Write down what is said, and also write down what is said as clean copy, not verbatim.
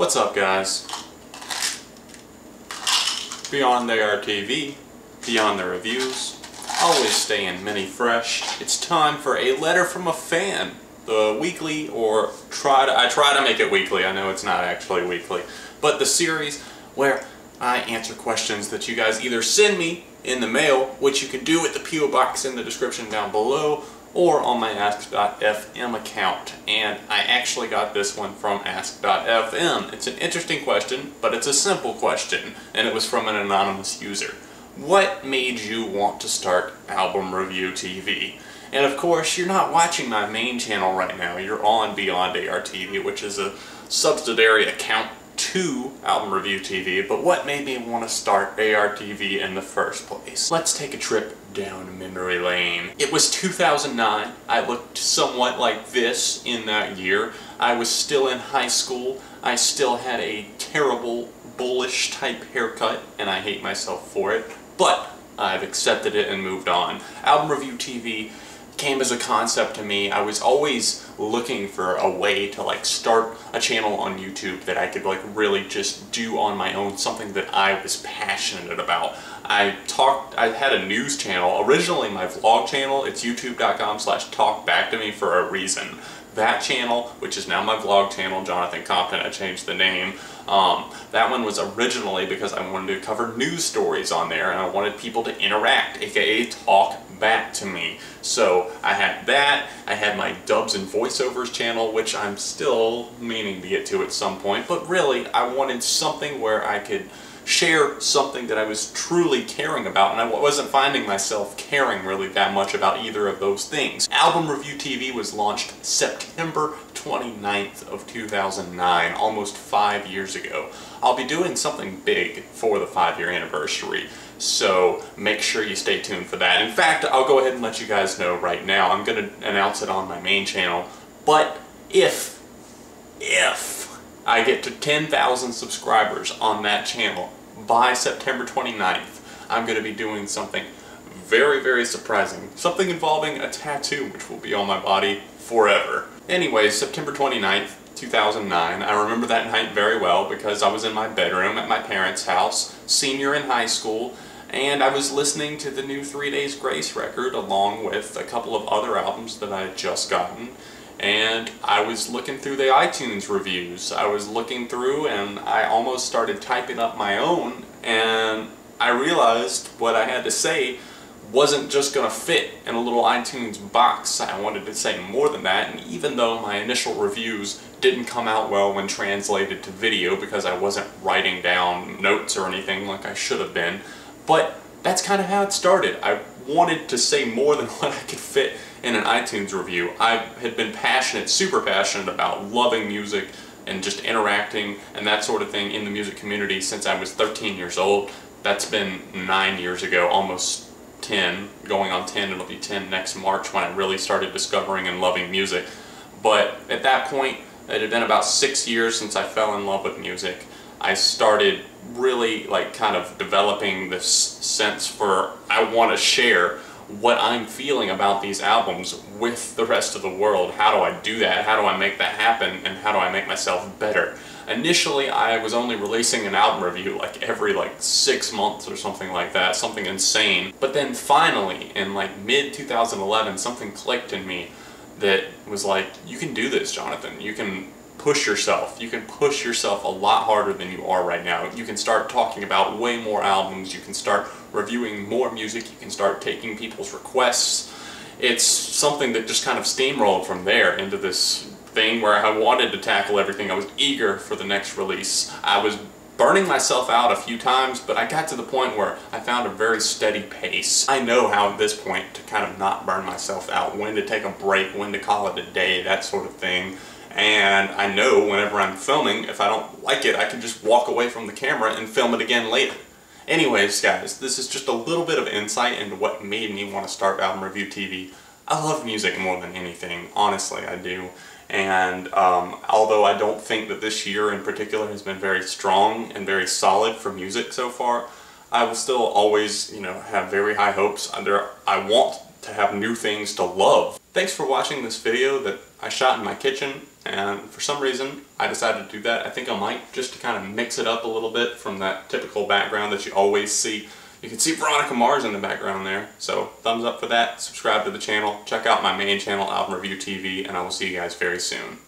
What's up, guys? Beyond ARTV, beyond the reviews, always staying mini fresh. It's time for a letter from a fan. The weekly, or I try to make it weekly. I know it's not actually weekly, but the series where I answer questions that you guys either send me in the mail, which you can do at the P.O. box in the description down below, or on my Ask.fm account. And I actually got this one from Ask.fm. It's an interesting question, but it's a simple question, and it was from an anonymous user. What made you want to start Album Review TV? And of course, you're not watching my main channel right now. You're on Beyond ARTV, which is a subsidiary account to Album Review TV, but what made me want to start ARTV in the first place? Let's take a trip down memory lane. It was 2009. I looked somewhat like this in that year. I was still in high school. I still had a terrible, bullish type haircut, and I hate myself for it, but I've accepted it and moved on. Album Review TV came as a concept to me. I was always looking for a way to start a channel on YouTube that I could really just do on my own, something that I was passionate about. I had a news channel, originally my vlog channel. It's youtube.com/talkbacktome for a reason. That channel, which is now my vlog channel, Jonathan Compton, I changed the name. That one was originally because I wanted to cover news stories on there, and I wanted people to interact, aka talk back to me. So I had that. I had my dubs and voiceovers channel, which I'm still meaning to get to at some point, but really I wanted something where I could share something that I was truly caring about, and I wasn't finding myself caring really that much about either of those things. Album Review TV was launched September 29th of 2009, almost 5 years ago. I'll be doing something big for the 5-year anniversary, so make sure you stay tuned for that. In fact, I'll go ahead and let you guys know right now. I'm going to announce it on my main channel, but if I get to 10,000 subscribers on that channel by September 29th, I'm going to be doing something very, very surprising. Something involving a tattoo, which will be on my body forever. Anyways, September 29th, 2009, I remember that night very well because I was in my bedroom at my parents' house, senior in high school, and I was listening to the new 3 Days Grace record along with a couple of other albums that I had just gotten. And I was looking through the iTunes reviews. I was looking through and I almost started typing up my own, and I realized what I had to say wasn't just going to fit in a little iTunes box. I wanted to say more than that, and even though my initial reviews didn't come out well when translated to video because I wasn't writing down notes or anything like I should have been, but that's kind of how it started. I wanted to say more than what I could fit in an iTunes review. I had been passionate, super passionate about loving music and just interacting and that sort of thing in the music community since I was 13 years old. That's been 9 years ago, almost 10, going on 10, it'll be 10 next March when I really started discovering and loving music. But at that point, it had been about 6 years since I fell in love with music. I started really kind of developing this sense for I want to share what I'm feeling about these albums with the rest of the world. How do I do that? How do I make that happen? And how do I make myself better? Initially, I was only releasing an album review every 6 months or something like that, something insane. But then finally, in mid-2011, something clicked in me that was you can do this, Jonathan. You can push yourself. You can push yourself a lot harder than you are right now. You can start talking about way more albums. You can start reviewing more music. You can start taking people's requests. It's something that just kind of steamrolled from there into this thing where I wanted to tackle everything. I was eager for the next release. I was burning myself out a few times, but I got to the point where I found a very steady pace. I know how at this point to kind of not burn myself out, when to take a break, when to call it a day, that sort of thing. And I know whenever I'm filming, if I don't like it, I can just walk away from the camera and film it again later. Anyways, guys, this is just a little bit of insight into what made me want to start Album Review TV. I love music more than anything, honestly I do. And although I don't think that this year in particular has been very strong and very solid for music so far, I will still always, have very high hopes. I want to have new things to love. Thanks for watching this video that I shot in my kitchen, and for some reason I decided to do that. I think I might, just to kind of mix it up a little bit from that typical background that you always see. You can see Veronica Mars in the background there, so thumbs up for that, subscribe to the channel, check out my main channel, Album Review TV, and I will see you guys very soon.